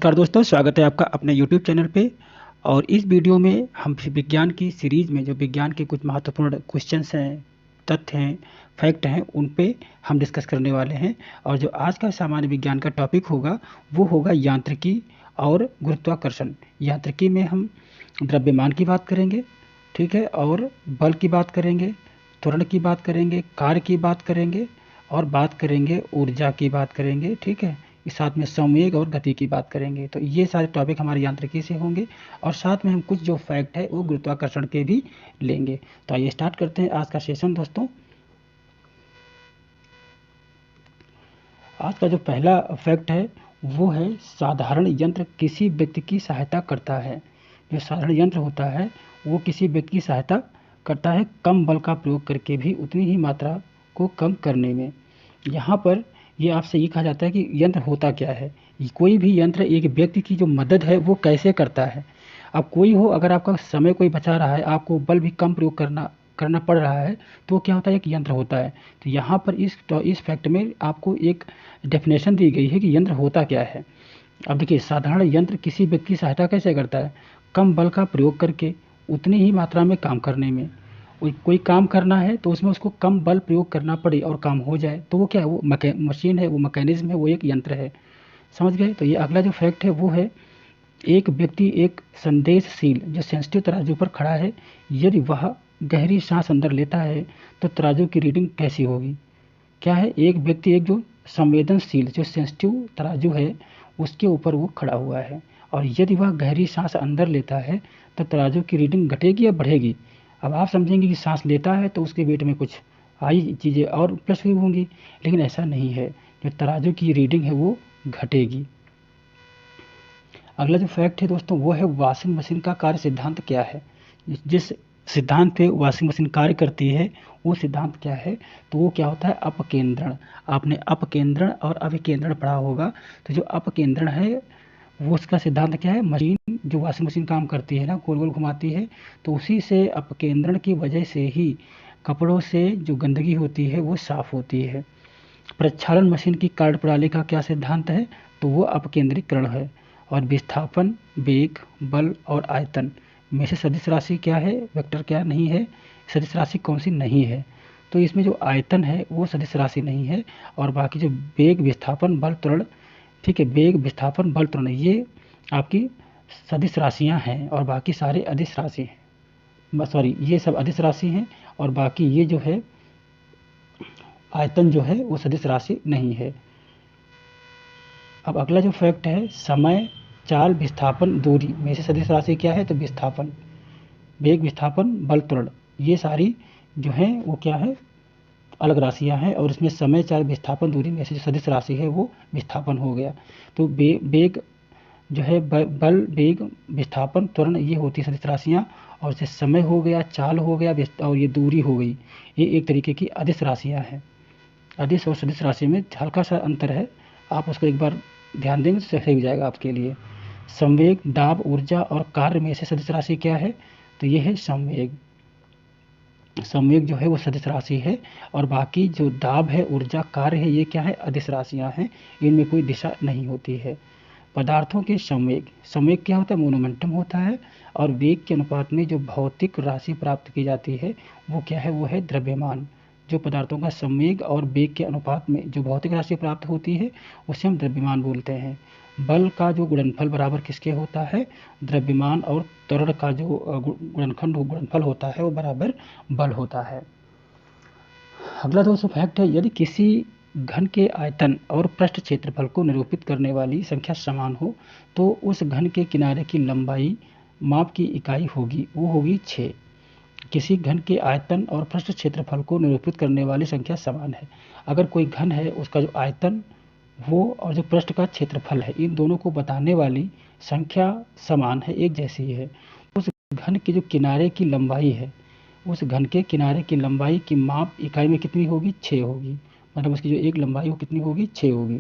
नमस्कार दोस्तों, स्वागत है आपका अपने YouTube चैनल पे। और इस वीडियो में हम विज्ञान की सीरीज़ में जो विज्ञान के कुछ महत्वपूर्ण क्वेश्चंस हैं, तथ्य हैं, फैक्ट हैं, उन पे हम डिस्कस करने वाले हैं। और जो आज का सामान्य विज्ञान का टॉपिक होगा वो होगा यांत्रिकी और गुरुत्वाकर्षण। यांत्रिकी में हम द्रव्यमान की बात करेंगे, ठीक है, और बल की बात करेंगे, त्वरण की बात करेंगे, कार्य की बात करेंगे और बात करेंगे ऊर्जा की बात करेंगे, ठीक है। इस साथ में संवेग और गति की बात करेंगे। तो ये सारे टॉपिक हमारे यांत्रिकी से होंगे और साथ में हम कुछ जो फैक्ट है वो गुरुत्वाकर्षण के भी लेंगे। तो आइए स्टार्ट करते हैं आज का सेशन दोस्तों। आज का जो पहला फैक्ट है वो है साधारण यंत्र किसी व्यक्ति की सहायता करता है। जो साधारण यंत्र होता है वो किसी व्यक्ति की सहायता करता है कम बल का प्रयोग करके भी उतनी ही मात्रा को कम करने में। यहाँ पर ये आपसे ये कहा जाता है कि यंत्र होता क्या है। कोई भी यंत्र एक व्यक्ति की जो मदद है वो कैसे करता है। अब कोई हो, अगर आपका समय कोई बचा रहा है, आपको बल भी कम प्रयोग करना पड़ रहा है, तो क्या होता है, एक यंत्र होता है। तो यहाँ पर इस फैक्ट में आपको एक डेफिनेशन दी गई है कि यंत्र होता क्या है। अब देखिए, साधारण यंत्र किसी व्यक्ति की सहायता कैसे करता है, कम बल का प्रयोग करके उतनी ही मात्रा में काम करने में। कोई काम करना है तो उसमें उसको कम बल प्रयोग करना पड़े और काम हो जाए, तो वो क्या है, वो मशीन है, वो मैकेनिज्म है, वो एक यंत्र है। समझ गए। तो ये अगला जो फैक्ट है वो है एक व्यक्ति एक संदेशशील जो सेंसिटिव तराजू पर खड़ा है, यदि वह गहरी सांस अंदर लेता है तो तराजू की रीडिंग कैसी होगी। क्या है, एक व्यक्ति एक जो संवेदनशील जो सेंसिटिव तराजू है उसके ऊपर वो खड़ा हुआ है और यदि वह गहरी सांस अंदर लेता है तो तराजू की रीडिंग घटेगी या बढ़ेगी। अब आप समझेंगे कि सांस लेता है तो उसके वेट में कुछ आई चीज़ें और प्लस हुई होंगी, लेकिन ऐसा नहीं है। जो तराजू की रीडिंग है वो घटेगी। अगला जो फैक्ट है दोस्तों वो है वॉशिंग मशीन का कार्य सिद्धांत क्या है। जिस सिद्धांत पे वॉशिंग मशीन कार्य करती है वो सिद्धांत क्या है, तो वो क्या होता है, अपकेंद्रण। आपने अपकेंद्रण और अभिकेंद्रण पढ़ा होगा। तो जो अपकेंद्रण है वो उसका सिद्धांत क्या है, मशीन जो वॉशिंग मशीन काम करती है ना, गोल गोल घुमाती है, तो उसी से अपकेंद्रण की वजह से ही कपड़ों से जो गंदगी होती है वो साफ होती है। प्रक्षालन मशीन की कार्यप्रणाली का क्या सिद्धांत है, तो वो अपकेंद्रीकरण है। और विस्थापन, वेग, बल और आयतन में से सदिश राशि क्या है, वेक्टर क्या नहीं है, सदिश राशि कौन सी नहीं है। तो इसमें जो आयतन है वो सदिश राशि नहीं है और बाकी जो वेग, विस्थापन, बल, त्वरण, ठीक है, वेग, विस्थापन, बल, त्वरण ये आपकी सदिश राशियाँ हैं और बाकी सारे अदिश राशि हैं। सॉरी, ये सब अदिश राशि हैं और बाकी ये जो है आयतन जो है वो सदिश राशि नहीं है। अब अगला जो फैक्ट है समय, चाल, विस्थापन, दूरी में से सदिश राशि क्या है, तो विस्थापन। वेग, विस्थापन, बल, त्वरण ये सारी जो हैं वो क्या है, अलग राशियां हैं और इसमें समय, चाल, विस्थापन, दूरी में से जो सदिश राशि है वो विस्थापन हो गया। तो वेग जो है, बल, वेग, विस्थापन, त्वरण ये होती है सदिश राशियाँ। और जैसे समय हो गया, चाल हो गया और ये दूरी हो गई, ये एक तरीके की अदिश राशियाँ हैं। अदिश और सदिश राशि में हल्का सा अंतर है, आप उसको एक बार ध्यान देंगे तो सही हो जाएगा आपके लिए। संवेग, दाब, ऊर्जा और कार्य में से सदिश राशि क्या है, तो ये है संवेग। संवेग जो है वो सदिश राशि है और बाकी जो दाब है, ऊर्जा, कार्य है, ये क्या है, अदिश राशियाँ हैं। इनमें कोई दिशा नहीं होती है। पदार्थों के संवेग, संवेग क्या होता है, मोमेंटम होता है और वेग के अनुपात में जो भौतिक राशि प्राप्त की जाती है वो क्या है, वो है द्रव्यमान। जो पदार्थों का संवेग और वेग के अनुपात में जो भौतिक राशि प्राप्त होती है उसे हम द्रव्यमान बोलते हैं। बल का जो गुणनफल बराबर किसके होता है, द्रव्यमान और त्वरण का जो गुणनफल होता है वो बराबर बल होता है। अगला दोस्तों फैक्ट है, यदि किसी घन के आयतन और पृष्ठ क्षेत्रफल को निरूपित करने वाली संख्या समान हो तो उस घन के किनारे की लंबाई माप की इकाई होगी, वो होगी 6। किसी घन के आयतन और पृष्ठ क्षेत्रफल को निरूपित करने वाली संख्या समान है। अगर कोई घन है उसका जो आयतन वो और जो पृष्ठ का क्षेत्रफल है, इन दोनों को बताने वाली संख्या समान है, एक जैसी है। उस घन के जो किनारे की लंबाई है, उस घन के किनारे की लंबाई की माप इकाई में कितनी होगी, 6 होगी। मतलब उसकी जो एक लंबाई वो कितनी होगी, 6 होगी।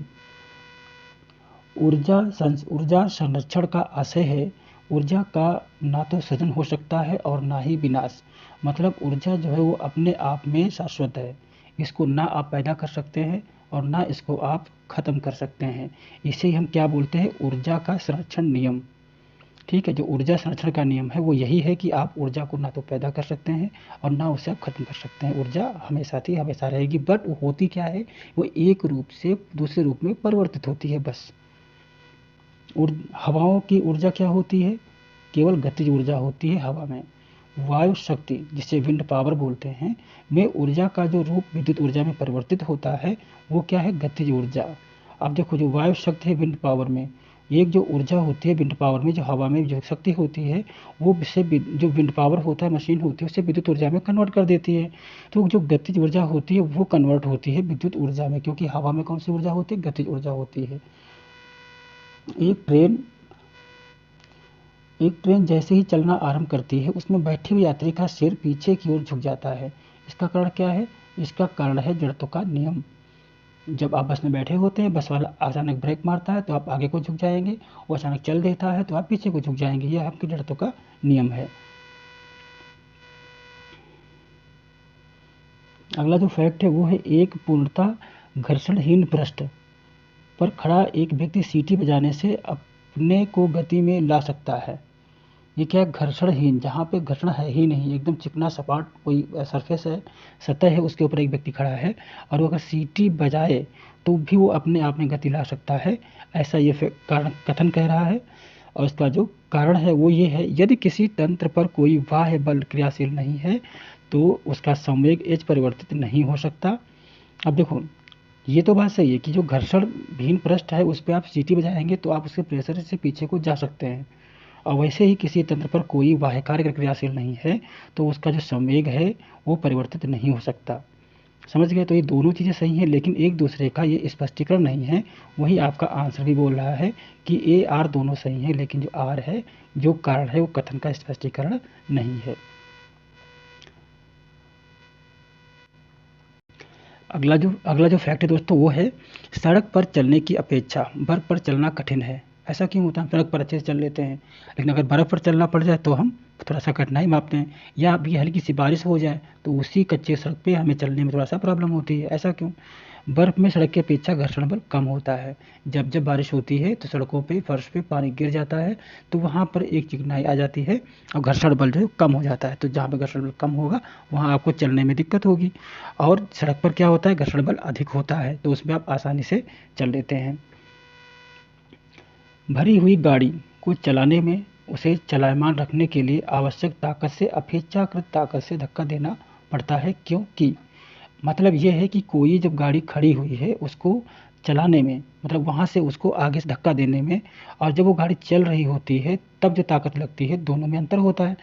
ऊर्जा संरक्षण का आशय है ऊर्जा का ना तो सृजन हो सकता है और ना ही विनाश। मतलब ऊर्जा जो है वो अपने आप में शाश्वत है, इसको ना आप पैदा कर सकते हैं और ना इसको आप खत्म कर सकते हैं। इसे हम क्या बोलते हैं, ऊर्जा का संरक्षण नियम। ठीक है, जो ऊर्जा संरक्षण का नियम है वो यही है कि आप ऊर्जा को ना तो पैदा कर सकते हैं और ना उसे आप खत्म कर सकते हैं। ऊर्जा हमेशा थी, हमेशा रहेगी, बट वो होती क्या है, वो एक रूप से दूसरे रूप में परिवर्तित होती है बस। हवाओं की ऊर्जा क्या होती है, केवल गतिज ऊर्जा होती है हवा में। वायु शक्ति, जिसे विंड पावर बोलते हैं, में ऊर्जा का जो रूप विद्युत ऊर्जा में परिवर्तित होता है वो क्या है, गतिज ऊर्जा। अब देखो, जो वायु शक्ति है विंड पावर में, एक जो ऊर्जा होती है विंड पावर में, जो हवा में जो शक्ति होती है, वो से जो विंड पावर होता है, मशीन होती है, उसे विद्युत ऊर्जा में कन्वर्ट कर देती है। तो जो गतिज ऊर्जा होती है वो कन्वर्ट होती है विद्युत ऊर्जा में, क्योंकि हवा में कौन सी ऊर्जा होती है, गतिज ऊर्जा होती है। एक ट्रेन एक ट्रेन जैसे ही चलना आरंभ करती है, उसमें बैठे हुए यात्री का सिर पीछे की ओर झुक जाता है। इसका कारण क्या है, इसका कारण है जड़त्व का नियम। जब आप बस में बैठे होते हैं, बस वाला अचानक ब्रेक मारता है तो आप आगे को झुक जाएंगे, वो अचानक चल देता है तो आप पीछे को झुक जाएंगे। यह आपके जड़त्व का नियम है। अगला जो फैक्ट है वो है, एक पूर्णतः घर्षणहीन पृष्ठ पर खड़ा एक व्यक्ति सीटी बजाने से अपने को गति में ला सकता है। ये क्या है, घर्षणहीन, जहाँ पे घर्षण है ही नहीं, एकदम चिकना सपाट कोई सरफेस है, सतह है, उसके ऊपर एक व्यक्ति खड़ा है और वो अगर सीटी बजाए तो भी वो अपने आप में गति ला सकता है, ऐसा ये कारण कथन कह रहा है। और इसका जो कारण है वो ये है, यदि किसी तंत्र पर कोई बाह्य बल क्रियाशील नहीं है तो उसका संवेग एज परिवर्तित नहीं हो सकता। अब देखो, ये तो बात सही है कि जो घर्षण विहीन पृष्ठ है उस पर आप सीटी बजाएंगे तो आप उसके प्रेशर से पीछे को जा सकते हैं, और वैसे ही किसी तंत्र पर कोई बाह्य कार्य क्रियाशील नहीं है तो उसका जो संवेग है वो परिवर्तित नहीं हो सकता। समझ गए, तो ये दोनों चीज़ें सही हैं, लेकिन एक दूसरे का ये स्पष्टीकरण नहीं है। वही आपका आंसर भी बोल रहा है कि ए आर दोनों सही हैं, लेकिन जो आर है, जो कारण है, वो कथन का स्पष्टीकरण नहीं है। अगला जो फैक्ट है दोस्तों वो है, सड़क पर चलने की अपेक्षा बर्फ पर चलना कठिन है। ऐसा क्यों होता है, हम सड़क पर अच्छे से चल लेते हैं, लेकिन अगर बर्फ़ पर चलना पड़ जाए तो हम थोड़ा सा कठिनाई मापते हैं, या अभी हल्की सी बारिश हो जाए तो उसी कच्चे सड़क पे हमें चलने में थोड़ा सा प्रॉब्लम होती है। ऐसा क्यों, बर्फ़ में सड़क की अपेक्षा घर्षण बल कम होता है। जब जब बारिश होती है तो सड़कों पे, फर्श पे पानी गिर जाता है, तो वहाँ पर एक चिकनाई आ जाती है और घर्षण बल जो है कम हो जाता है। तो जहाँ पे घर्षण बल कम होगा वहाँ आपको चलने में दिक्कत होगी, और सड़क पर क्या होता है, घर्षण बल अधिक होता है, तो उसमें आप आसानी से चल लेते हैं। भरी हुई गाड़ी को चलाने में उसे चलायमान रखने के लिए आवश्यक ताकत से अपेक्षाकृत ताकत से धक्का देना पड़ता है, क्योंकि मतलब ये है कि कोई जब गाड़ी खड़ी हुई है उसको चलाने में, मतलब वहाँ से उसको आगे से धक्का देने में, और जब वो गाड़ी चल रही होती है तब जो ताकत लगती है, दोनों में अंतर होता है।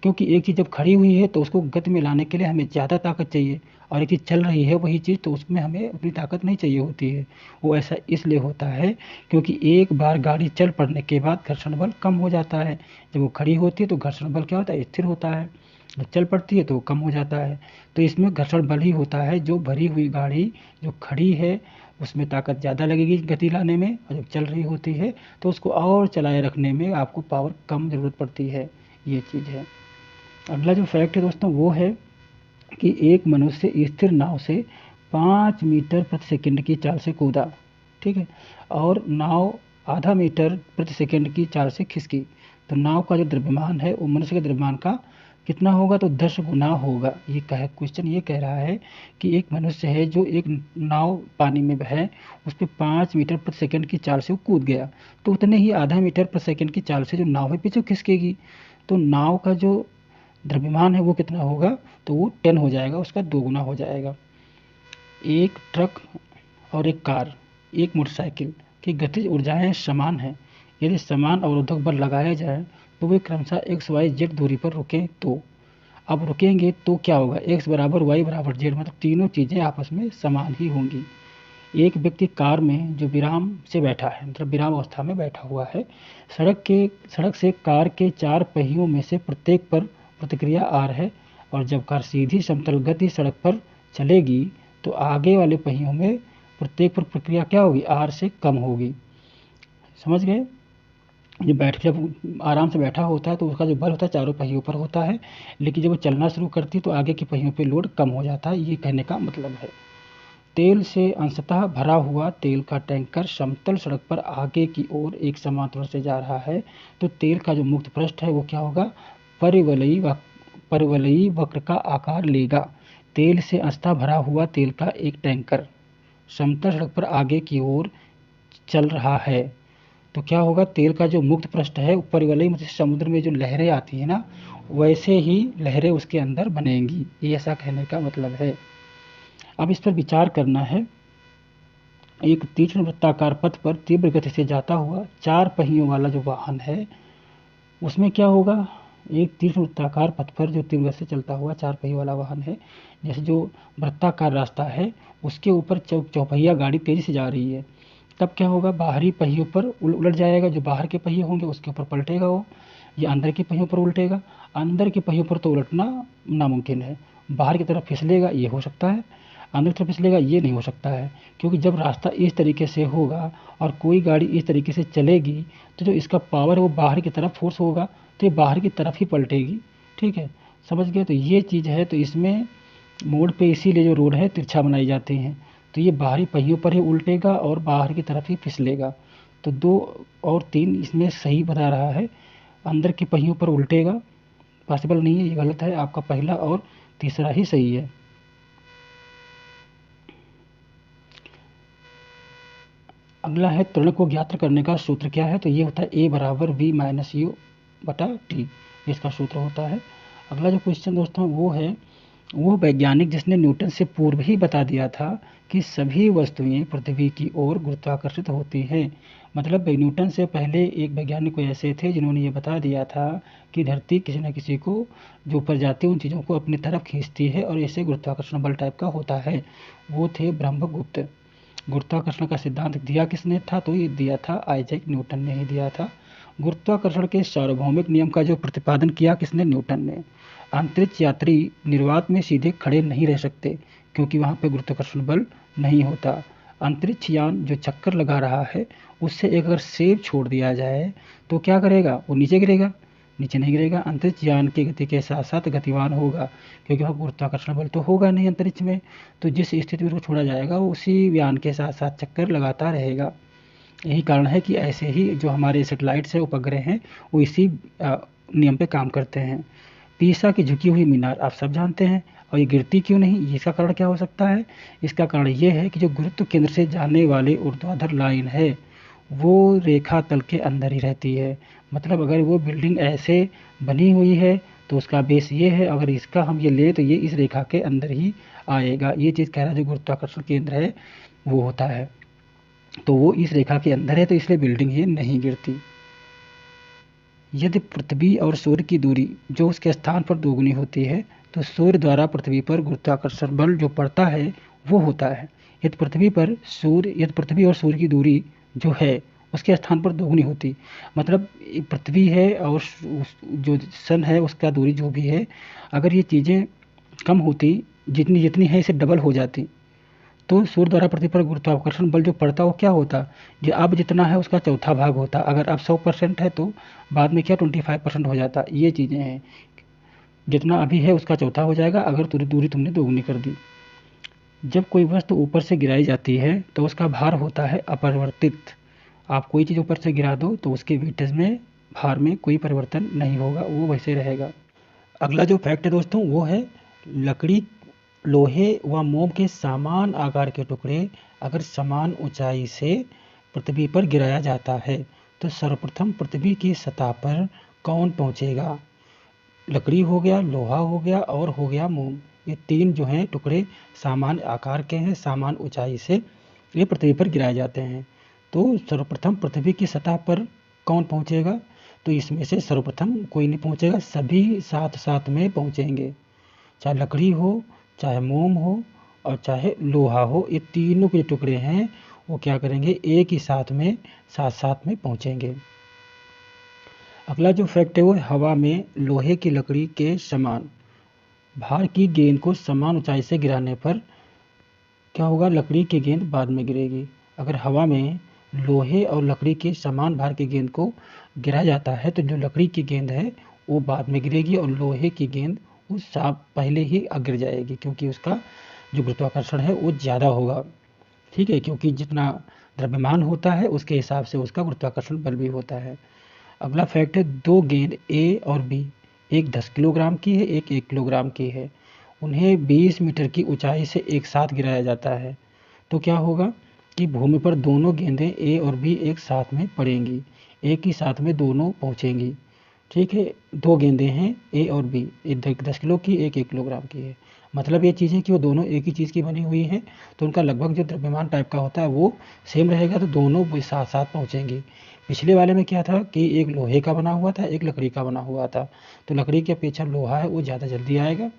क्योंकि एक चीज़ जब खड़ी हुई है तो उसको गति में लाने के लिए हमें ज़्यादा ताकत चाहिए, और एक चीज़ चल रही है वही चीज़, तो उसमें हमें उतनी ताकत नहीं चाहिए होती है। वो ऐसा इसलिए होता है क्योंकि एक बार गाड़ी चल पड़ने के बाद घर्षण बल कम हो जाता है। जब वो खड़ी होती है तो घर्षण बल क्या होता है, स्थिर होता है, जब चल पड़ती है तो वो कम हो जाता है। तो इसमें घर्षण बल ही होता है, जो भरी हुई गाड़ी जो खड़ी है उसमें ताकत ज़्यादा लगेगी गति लाने में, और जब चल रही होती है तो उसको और चलाए रखने में आपको पावर कम ज़रूरत पड़ती है। ये चीज़ है। अगला जो फैक्ट है दोस्तों वो है कि एक मनुष्य स्थिर नाव से 5 मीटर प्रति सेकंड की चाल से कूदा, ठीक है, और नाव आधा मीटर प्रति सेकंड की चाल से खिसकी, तो नाव का जो द्रव्यमान है वो मनुष्य के द्रव्यमान का कितना होगा, तो 10 गुना होगा। ये क्वेश्चन ये कह रहा है कि एक मनुष्य है जो एक नाव पानी में है, उस पर 5 मीटर प्रति सेकंड की चाल से वो कूद गया, तो उतने ही आधा मीटर प्रति सेकंड की चाल से जो नाव है पीछे खिसकेगी, तो नाव का जो द्रव्यमान है वो कितना होगा, तो वो 10 हो जाएगा, उसका 2 गुना हो जाएगा। एक ट्रक और एक कार, एक मोटरसाइकिल की गतिज ऊर्जाएं समान हैं। यदि समान अवरोधक बल लगाया जाए तो वे क्रमशः एक्स वाई जेड दूरी पर रुकें, तो अब रुकेंगे तो क्या होगा, एक्स बराबर वाई बराबर जेड, मतलब तीनों चीज़ें आपस में समान ही होंगी। एक व्यक्ति कार में जो विराम से बैठा है, मतलब विराम अवस्था में बैठा हुआ है, सड़क से कार के 4 पहियों में से प्रत्येक पर प्रतिक्रिया आर है, और जब कार सीधी समतल गति सड़क पर चलेगी तो आगे वाले पहियों में प्रत्येक पर प्रक्रिया क्या होगी, आर से कम होगी। समझ गए, जब आराम से बैठा होता है तो उसका जो बल होता है चारों पहियों पर होता है, लेकिन जब वो चलना शुरू करती है तो आगे के पहियों पे लोड कम हो जाता है, ये कहने का मतलब है। तेल से अंशतः भरा हुआ तेल का टैंकर समतल सड़क पर आगे की ओर एक समांतर से जा रहा है, तो तेल का जो मुक्त पृष्ठ है वो क्या होगा, परिवलयी वक्र का आकार लेगा। तेल से अंशतः भरा हुआ तेल का एक टैंकर समतल सड़क पर आगे की ओर चल रहा है, तो क्या होगा, तेल का जो मुक्त पृष्ठ है परिवलयी, मतलब समुद्र में जो लहरें आती है ना, वैसे ही लहरें उसके अंदर बनेंगी, ये ऐसा कहने का मतलब है। अब इस पर विचार करना है। एक तीक्ष्ण वृत्ताकार पथ पर तीव्र गति से जाता हुआ 4 पहियों वाला जो वाहन है, उसमें क्या होगा, एक तीक्ष्ण वृत्ताकार पथ पर जो तीव्र गति से चलता हुआ 4 पहियों वाला वाहन है, जैसे जो वृत्ताकार रास्ता है उसके ऊपर चौपहिया गाड़ी तेजी से जा रही है, तब क्या होगा, बाहरी पहियों पर उलट जाएगा, जो बाहर के पहिए होंगे उसके ऊपर पलटेगा वो, या अंदर के पहियों पर उल्टेगा। अंदर के पहियों पर तो उलटना नामुमकिन है, बाहर की तरफ फिसलेगा ये हो सकता है, अंदर की तरफ फिसलेगा ये नहीं हो सकता है, क्योंकि जब रास्ता इस तरीके से होगा और कोई गाड़ी इस तरीके से चलेगी तो जो इसका पावर है वो बाहर की तरफ फोर्स होगा, तो ये बाहर की तरफ ही पलटेगी। ठीक है, समझ गए, तो ये चीज़ है। तो इसमें मोड़ पे इसीलिए जो रोड है तिरछा बनाई जाती हैं, तो ये बाहरी पहियों पर ही उल्टेगा और बाहर की तरफ ही फिसलेगा। तो 2 और 3 इसमें सही बता रहा है, अंदर के पहियों पर उल्टेगा पॉसिबल नहीं है, ये गलत है, आपका पहला और तीसरा ही सही है। अगला है त्वरण को ज्ञात करने का सूत्र क्या है, तो ये होता है A बराबर V माइनस यू बटा टी, इसका सूत्र होता है। अगला जो क्वेश्चन दोस्तों वो है, वो वैज्ञानिक जिसने न्यूटन से पूर्व ही बता दिया था कि सभी वस्तुएं पृथ्वी की ओर गुरुत्वाकर्षित होती हैं। मतलब न्यूटन से पहले एक वैज्ञानिक कोई ऐसे थे जिन्होंने ये बता दिया था कि धरती किसी न किसी को जो ऊपर जाती है उन चीज़ों को अपनी तरफ खींचती है और ऐसे गुरुत्वाकर्षण बल टाइप का होता है, वो थे ब्रह्मगुप्त। गुरुत्वाकर्षण का सिद्धांत दिया किसने था, तो ये दिया था आइजैक न्यूटन ने ही दिया था। गुरुत्वाकर्षण के सार्वभौमिक नियम का जो प्रतिपादन किया किसने, न्यूटन ने। अंतरिक्ष यात्री निर्वात में सीधे खड़े नहीं रह सकते क्योंकि वहाँ पे गुरुत्वाकर्षण बल नहीं होता। अंतरिक्ष यान जो चक्कर लगा रहा है उससे एक अगर सेब छोड़ दिया जाए तो क्या करेगा, वो नीचे गिरेगा, नीचे नहीं गिरेगा। अंतरिक्ष यान की गति के साथ साथ गतिवान होगा क्योंकि वहाँ गुरुत्वाकर्षण बल तो होगा नहीं अंतरिक्ष में, तो जिस स्थिति में उसको छोड़ा जाएगा वो उसी यान के साथ साथ चक्कर लगाता रहेगा। यही कारण है कि ऐसे ही जो हमारे सेटेलाइट्स हैं, उपग्रह हैं, वो इसी नियम पे काम करते हैं। पीसा की झुकी हुई मीनार आप सब जानते हैं, और ये गिरती क्यों नहीं, इसका कारण क्या हो सकता है, इसका कारण ये है कि जो गुरुत्व केंद्र से जाने वाले ऊर्ध्वाधर लाइन है वो रेखा तल के अंदर ही रहती है। मतलब अगर वो बिल्डिंग ऐसे बनी हुई है तो उसका बेस ये है, अगर इसका हम ये ले तो ये इस रेखा के अंदर ही आएगा। ये चीज़ कह रहा है जो गुरुत्वाकर्षण केंद्र है वो होता है, तो वो इस रेखा के अंदर है तो इसलिए बिल्डिंग ये नहीं गिरती। यदि पृथ्वी और सूर्य की दूरी जो उसके स्थान पर दोगुनी होती है तो सूर्य द्वारा पृथ्वी पर गुरुत्वाकर्षण बल जो पड़ता है वो होता है। यदि पृथ्वी और सूर्य की दूरी जो है उसके स्थान पर दोगुनी होती, मतलब पृथ्वी है और जो सन है उसका दूरी जो भी है, अगर ये चीज़ें कम होती, जितनी जितनी है इसे डबल हो जाती, तो सूर्य द्वारा पृथ्वी पर गुरुत्वाकर्षण बल जो पड़ता वो क्या होता, जो अब जितना है उसका चौथा भाग होता। अगर अब 100% है तो बाद में क्या 25% हो जाता। ये चीज़ें हैं, जितना अभी है उसका चौथा हो जाएगा अगर पूरी दूरी तुमने दोगुनी कर दी। जब कोई वस्तु ऊपर से गिराई जाती है तो उसका भार होता है अपरिवर्तित। आप कोई चीज़ ऊपर से गिरा दो तो उसके वेटेज में, भार में कोई परिवर्तन नहीं होगा, वो वैसे रहेगा। अगला जो फैक्ट है दोस्तों वो है, लकड़ी, लोहे व मोम के समान आकार के टुकड़े अगर समान ऊंचाई से पृथ्वी पर गिराया जाता है तो सर्वप्रथम पृथ्वी की सतह पर कौन पहुंचेगा। लकड़ी हो गया, लोहा हो गया और हो गया मोम, ये 3 जो हैं टुकड़े समान आकार के हैं, समान ऊंचाई से ये पृथ्वी पर गिराए जाते हैं, तो सर्वप्रथम पृथ्वी की सतह पर कौन पहुंचेगा, तो इसमें से सर्वप्रथम कोई नहीं पहुंचेगा, सभी साथ साथ में पहुंचेंगे। चाहे लकड़ी हो, चाहे मोम हो और चाहे लोहा हो, ये तीनों के टुकड़े हैं वो क्या करेंगे, एक ही साथ साथ में पहुंचेंगे। अगला जो फैक्ट है वो हवा में लोहे की लकड़ी के समान भार की गेंद को समान ऊंचाई से गिराने पर क्या होगा, लकड़ी की गेंद बाद में गिरेगी। अगर हवा में लोहे और लकड़ी के समान भार की गेंद को गिराया जाता है तो जो लकड़ी की गेंद है वो बाद में गिरेगी और लोहे की गेंद उस पहले ही गिर जाएगी, क्योंकि उसका जो गुरुत्वाकर्षण है वो ज़्यादा होगा। ठीक है, क्योंकि जितना द्रव्यमान होता है उसके हिसाब से उसका गुरुत्वाकर्षण बल भी होता है। अगला फैक्ट है, दो गेंद ए और बी, एक 10 किलोग्राम की है, एक 1 किलोग्राम की है। उन्हें 20 मीटर की ऊंचाई से एक साथ गिराया जाता है। तो क्या होगा कि भूमि पर दोनों गेंदें ए और बी एक साथ में पड़ेंगी, एक ही साथ में दोनों पहुंचेंगी। ठीक है, दो गेंदें हैं ए और बी, एक 10 किलो की, एक 1 किलोग्राम की है। मतलब ये चीज़ है कि वो दोनों एक ही चीज़ की बनी हुई हैं, तो उनका लगभग जो द्रव्यमान टाइप का होता है वो सेम रहेगा, तो दोनों भी साथ साथ पहुँचेंगी। पिछले वाले में क्या था कि एक लोहे का बना हुआ था, एक लकड़ी का बना हुआ था, तो लकड़ी की अपेक्षा लोहा है वो ज़्यादा जल्दी आएगा,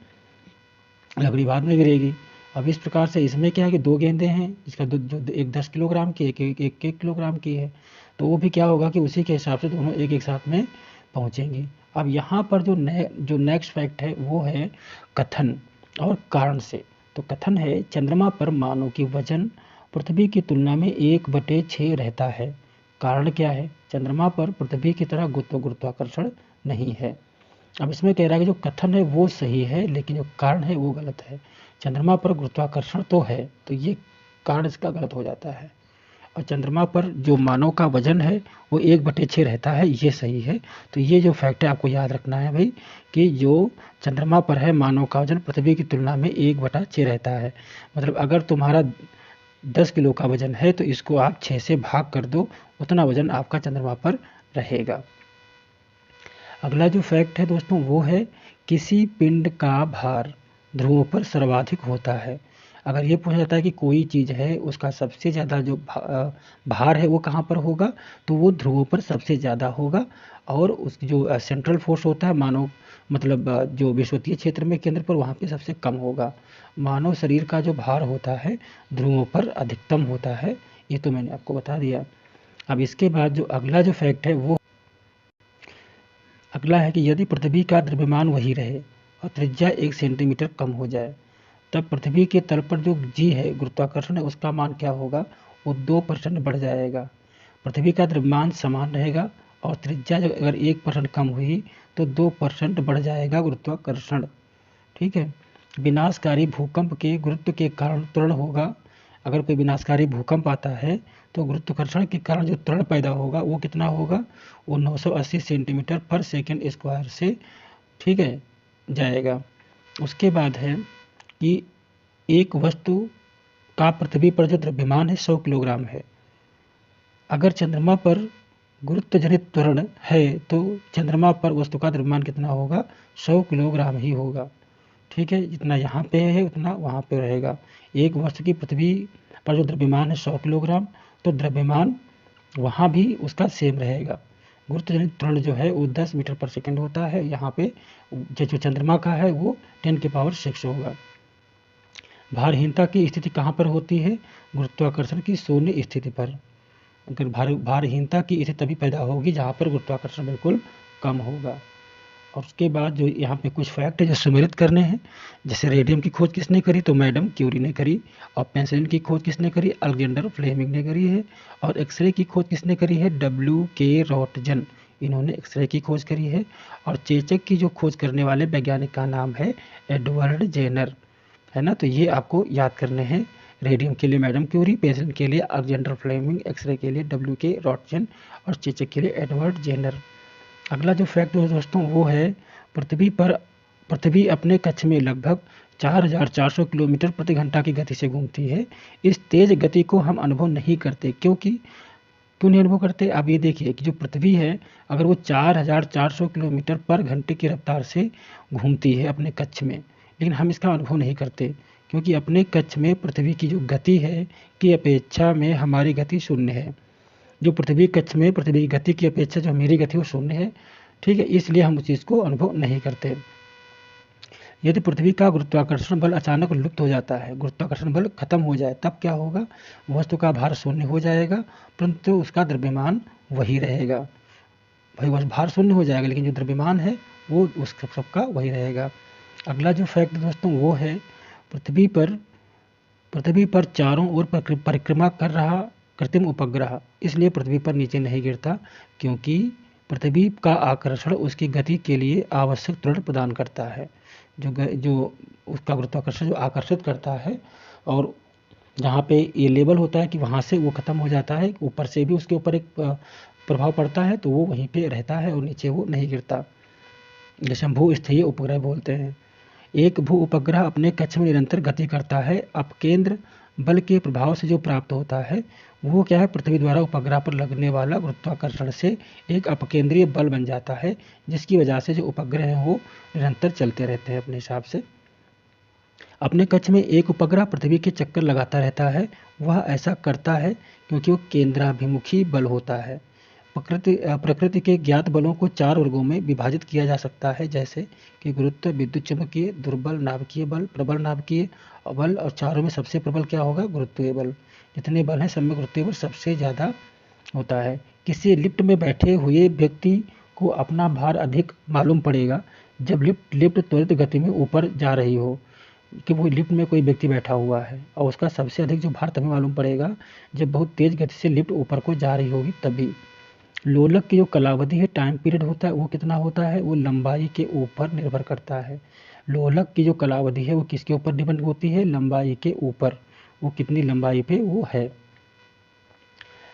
लकड़ी बाद में गिरेगी। अब इस प्रकार से इसमें क्या है कि दो गेंदें हैं, जिसका जो एक 10 किलोग्राम की, एक किलोग्राम की है, तो वो भी क्या होगा कि उसी के हिसाब से दोनों एक एक साथ में पहुँचेंगी। अब यहाँ पर जो नेक्स्ट फैक्ट है वो है कथन और कारण से। तो कथन है, चंद्रमा पर मानव की वजन पृथ्वी की तुलना में 1/6 रहता है। कारण क्या है, चंद्रमा पर पृथ्वी की तरह गुरुत्वाकर्षण नहीं है। अब इसमें कह रहा है कि जो कथन है वो सही है, लेकिन जो कारण है वो गलत है। चंद्रमा पर गुरुत्वाकर्षण तो है, तो ये कारण इसका गलत हो जाता है। और चंद्रमा पर जो मानव का वजन है वो 1/6 रहता है, ये सही है। तो ये जो फैक्ट है आपको याद रखना है भाई, कि जो चंद्रमा पर है मानव का वजन पृथ्वी की तुलना में 1/6 रहता है। मतलब अगर तुम्हारा 10 किलो का वजन है तो इसको आप 6 से भाग कर दो, उतना वजन आपका चंद्रमा पर रहेगा। अगला जो फैक्ट है दोस्तों वो है, किसी पिंड का भार ध्रुवों पर सर्वाधिक होता है। अगर ये पूछा जाता है कि कोई चीज़ है उसका सबसे ज़्यादा जो भार है वो कहाँ पर होगा, तो वो ध्रुवों पर सबसे ज़्यादा होगा। और उसकी जो सेंट्रल फोर्स होता है मानव, मतलब जो विषुवतीय क्षेत्र में केंद्र पर, वहाँ पे सबसे कम होगा। मानव शरीर का जो भार होता है ध्रुवों पर अधिकतम होता है, ये तो मैंने आपको बता दिया। अब इसके बाद जो अगला जो फैक्ट है वो अगला है कि यदि पृथ्वी का द्रव्यमान वही रहे और त्रिज्या 1 सेंटीमीटर कम हो जाए, तब पृथ्वी के तल पर जो जी है, गुरुत्वाकर्षण है, उसका मान क्या होगा, वो 2% बढ़ जाएगा। पृथ्वी का द्रव्यमान समान रहेगा और त्रिज्या अगर 1% कम हुई तो 2% बढ़ जाएगा गुरुत्वाकर्षण। ठीक है, विनाशकारी भूकंप के गुरुत्व के कारण त्वरण होगा। अगर कोई विनाशकारी भूकंप आता है तो गुरुत्वाकर्षण के कारण जो त्वरण पैदा होगा वो कितना होगा, वो 980 सेंटीमीटर पर सेकंड स्क्वायर से, ठीक है, जाएगा। उसके बाद है कि एक वस्तु का पृथ्वी पर जो द्रव्यमान है 100 किलोग्राम है। अगर चंद्रमा पर गुरुत्व जनित त्वरण है तो चंद्रमा पर वस्तु का द्रव्यमान कितना होगा, 100 किलोग्राम ही होगा। ठीक है, जितना यहाँ पे है उतना वहाँ पे रहेगा। एक वस्तु की पृथ्वी पर जो द्रव्यमान है 100 किलोग्राम, तो द्रव्यमान वहाँ भी उसका सेम रहेगा। गुरुत्वजनित त्वरण जो है वो 10 मीटर पर सेकंड होता है, यहाँ पे जो चंद्रमा का है वो 10⁶ होगा। भारहीनता की स्थिति कहाँ पर होती है, गुरुत्वाकर्षण की शून्य स्थिति पर। अगर भारहीनता की स्थिति तभी पैदा होगी जहाँ पर गुरुत्वाकर्षण बिल्कुल कम होगा। और उसके बाद जो यहाँ पे कुछ फैक्ट है जो सुमेलित करने हैं, जैसे रेडियम की खोज किसने करी, तो मैडम क्यूरी ने करी। और पेंसिलिन की खोज किसने करी, अलेक्जेंडर फ्लेमिंग ने करी है। और एक्सरे की खोज किसने करी है, WK रॉटजन, इन्होंने एक्सरे की खोज करी है। और चेचक की जो खोज करने वाले वैज्ञानिक का नाम है एडवर्ड जेनर, है ना। तो ये आपको याद करने हैं, रेडियम के लिए मैडम क्यूरी, पेंसिलिन के लिए अलेक्जेंडर फ्लेमिंग, एक्सरे के लिए WK रॉटजन और चेचक के लिए एडवर्ड जेनर। अगला जो फैक्ट है दोस्तों वो है, पृथ्वी अपने कक्ष में लगभग 4400 किलोमीटर प्रति घंटा की गति से घूमती है। इस तेज गति को हम अनुभव नहीं करते, क्यों नहीं अनुभव करते। आप ये देखिए कि जो पृथ्वी है अगर वो 4400 किलोमीटर पर घंटे की रफ्तार से घूमती है अपने कक्ष में, लेकिन हम इसका अनुभव नहीं करते, क्योंकि अपने कक्ष में पृथ्वी की जो गति है की अपेक्षा में हमारी गति शून्य है। जो पृथ्वी कक्ष में पृथ्वी की गति की अपेक्षा जो मेरी गति वो शून्य है। ठीक है, इसलिए हम उस चीज़ को अनुभव नहीं करते। यदि पृथ्वी का गुरुत्वाकर्षण बल अचानक लुप्त हो जाता है, गुरुत्वाकर्षण बल खत्म हो जाए, तब क्या होगा, वस्तु का भार शून्य हो जाएगा, परंतु उसका द्रव्यमान वही रहेगा। भाई वह भार शून्य हो जाएगा लेकिन जो द्रव्यमान है वो उस सबका वही रहेगा। अगला जो फैक्ट दोस्तों वो है, पृथ्वी पर चारों ओर परिक्रमा कर रहा कृत्रिम उपग्रह इसलिए पृथ्वी पर नीचे नहीं गिरता, क्योंकि पृथ्वी का आकर्षण उसकी गति के लिए आवश्यक त्वरण प्रदान करता है। जो उसका गुरुत्वाकर्षण जो आकर्षित करता है, और जहाँ पे ये लेवल होता है कि वहाँ से वो ख़त्म हो जाता है, ऊपर से भी उसके ऊपर एक प्रभाव पड़ता है, तो वो वहीं पे रहता है और नीचे वो नहीं गिरता, जैसे हम भू स्थैय उपग्रह बोलते हैं। एक भू उपग्रह अपने कक्ष में निरंतर गति करता है। अपकेंद्र बल के प्रभाव से जो प्राप्त होता है वो क्या है, पृथ्वी द्वारा उपग्रह पर लगने वाला गुरुत्वाकर्षण से एक अपकेंद्रीय बल बन जाता है, जिसकी वजह से जो उपग्रह हैं वो निरंतर चलते रहते हैं अपने हिसाब से। अपने कक्ष में एक उपग्रह पृथ्वी के चक्कर लगाता रहता है। वह ऐसा करता है क्योंकि वो केंद्राभिमुखी बल होता है। प्रकृति के ज्ञात बलों को 4 वर्गों में विभाजित किया जा सकता है, जैसे कि गुरुत्व, विद्युत चुंबकीय, दुर्बल नाभिकीय बल, प्रबल नाभिकीय बल, और चारों में सबसे प्रबल क्या होगा, गुरुत्वीय बल। जितने बल हैं सब में गुरुत्वीय बल सबसे ज़्यादा होता है। किसी लिफ्ट में बैठे हुए व्यक्ति को अपना भार अधिक मालूम पड़ेगा जब लिफ्ट त्वरित गति में ऊपर जा रही हो, कि वो लिफ्ट में कोई व्यक्ति बैठा हुआ है, और उसका सबसे अधिक जो भार तभी मालूम पड़ेगा जब बहुत तेज गति से लिफ्ट ऊपर को जा रही होगी तभी। लोलक की जो कालावधि है, टाइम पीरियड होता है, वो कितना होता है, वो लंबाई के ऊपर निर्भर करता है। लोलक की जो कालावधि है वो किसके ऊपर डिपेंड होती है, लंबाई के ऊपर, वो कितनी लंबाई पे वो है।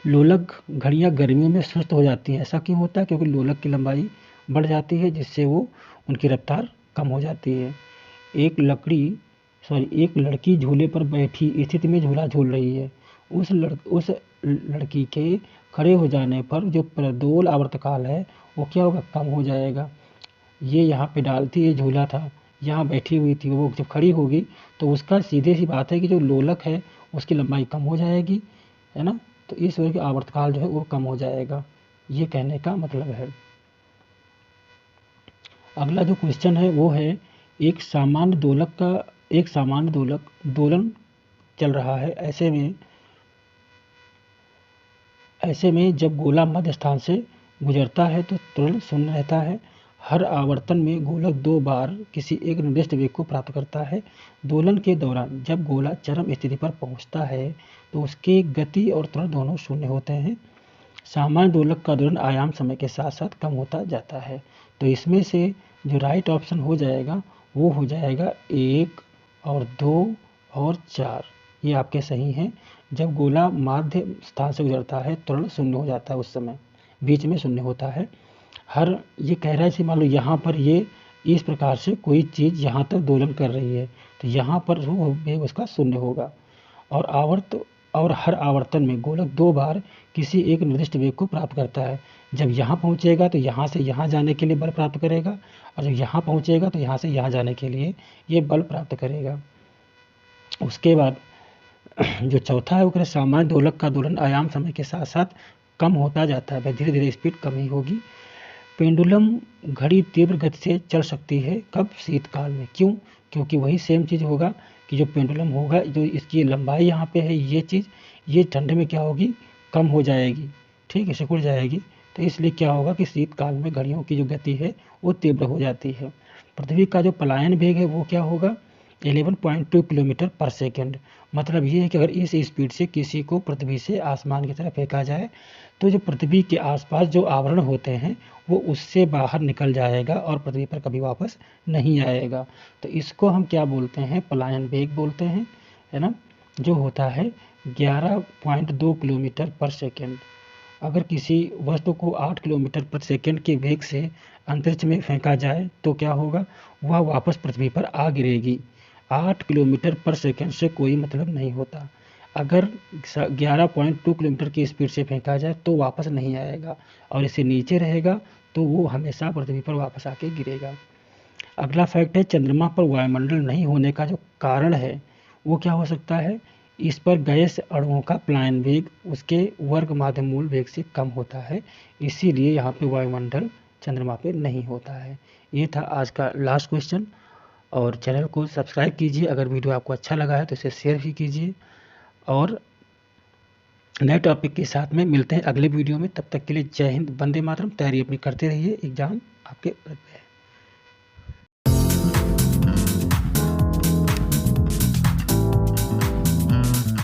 लोलक घड़ियाँ गर्मियों में सुस्त हो जाती हैं। ऐसा क्यों होता है, क्योंकि लोलक की लंबाई बढ़ जाती है, जिससे वो उनकी रफ्तार कम हो जाती है। एक लड़की झूले पर बैठी स्थिति में झूला झूल रही है। उस लड़की के खड़े हो जाने पर जो प्रदोल आवर्तकाल है वो क्या होगा, कम हो जाएगा। ये यहाँ पे डालती है झूला था, यहाँ बैठी हुई थी, वो जब खड़ी होगी तो उसका सीधे सी बात है कि जो लोलक है उसकी लंबाई कम हो जाएगी, है ना। तो इस वजह से आवर्तकाल जो है वो कम हो जाएगा, ये कहने का मतलब है। अगला जो क्वेश्चन है वो है, एक सामान्य दोलक दोलन चल रहा है। ऐसे में जब गोला मध्य स्थान से गुजरता है तो त्वरण शून्य रहता है। हर आवर्तन में गोलक 2 बार किसी एक निर्दिष्ट वेग को प्राप्त करता है। दोलन के दौरान जब गोला चरम स्थिति पर पहुंचता है तो उसकी गति और त्वरण दोनों शून्य होते हैं। सामान्य दोलक का दोलन आयाम समय के साथ साथ कम होता जाता है। तो इसमें से जो राइट ऑप्शन हो जाएगा वो हो जाएगा 1 और 2 और 4, ये आपके सही हैं। जब गोला माध्य स्थान से गुजरता है त्वरण शून्य हो जाता है, उस समय बीच में शून्य होता है। ये कह रहा है कि मान लो यहाँ पर ये इस प्रकार से कोई चीज़ यहाँ तक दोलन कर रही है तो यहाँ पर वो वेग उसका शून्य होगा। और हर आवर्तन में गोलक 2 बार किसी एक निर्दिष्ट वेग को प्राप्त करता है। जब यहाँ पहुँचेगा तो यहाँ से यहाँ जाने के लिए बल प्राप्त करेगा, और जब यहाँ पहुँचेगा तो यहाँ से यहाँ जाने के लिए ये बल प्राप्त करेगा। उसके बाद जो चौथा है वो कह रहे सामान्य दोलक का दोलन आयाम समय के साथ साथ कम होता जाता है, धीरे धीरे स्पीड कम ही होगी। पेंडुलम घड़ी तीव्र गति से चल सकती है, कब, शीतकाल में। क्यों, क्योंकि वही सेम चीज़ होगा कि जो पेंडुलम होगा, जो इसकी लंबाई यहाँ पे है, ये चीज़ ये ठंड में क्या होगी, कम हो जाएगी, ठीक है, सिकुड़ जाएगी। तो इसलिए क्या होगा कि शीतकाल में घड़ियों की जो गति है वो तीव्र हो जाती है। पृथ्वी का जो पलायन वेग है वो क्या होगा, 11.2 किलोमीटर पर सेकेंड। मतलब ये है कि अगर इस स्पीड से किसी को पृथ्वी से आसमान की तरफ फेंका जाए तो जो पृथ्वी के आसपास जो आवरण होते हैं वो उससे बाहर निकल जाएगा और पृथ्वी पर कभी वापस नहीं आएगा। तो इसको हम क्या बोलते हैं, पलायन वेग बोलते हैं, है ना, जो होता है 11.2 किलोमीटर पर सेकेंड। अगर किसी वस्तु को 8 किलोमीटर पर सेकेंड के वेग से अंतरिक्ष में फेंका जाए तो क्या होगा, वह वापस पृथ्वी पर आ गिरेगी। 8 किलोमीटर पर सेकेंड से कोई मतलब नहीं होता। अगर 11.2 किलोमीटर की स्पीड से फेंका जाए तो वापस नहीं आएगा, और इससे नीचे रहेगा तो वो हमेशा पृथ्वी पर वापस आके गिरेगा। अगला फैक्ट है, चंद्रमा पर वायुमंडल नहीं होने का जो कारण है वो क्या हो सकता है, इस पर गैस अणुओं का पलायन वेग उसके वर्ग माध्यमूल वेग से कम होता है, इसीलिए यहाँ पे वायुमंडल चंद्रमा पे नहीं होता है। ये था आज का लास्ट क्वेश्चन। और चैनल को सब्सक्राइब कीजिए, अगर वीडियो आपको अच्छा लगा है तो इसे शेयर भी कीजिए, और नए टॉपिक के साथ में मिलते हैं अगले वीडियो में। तब तक के लिए जय हिंद, वंदे मातरम। तैयारी अपनी करते रहिए, एग्जाम आपके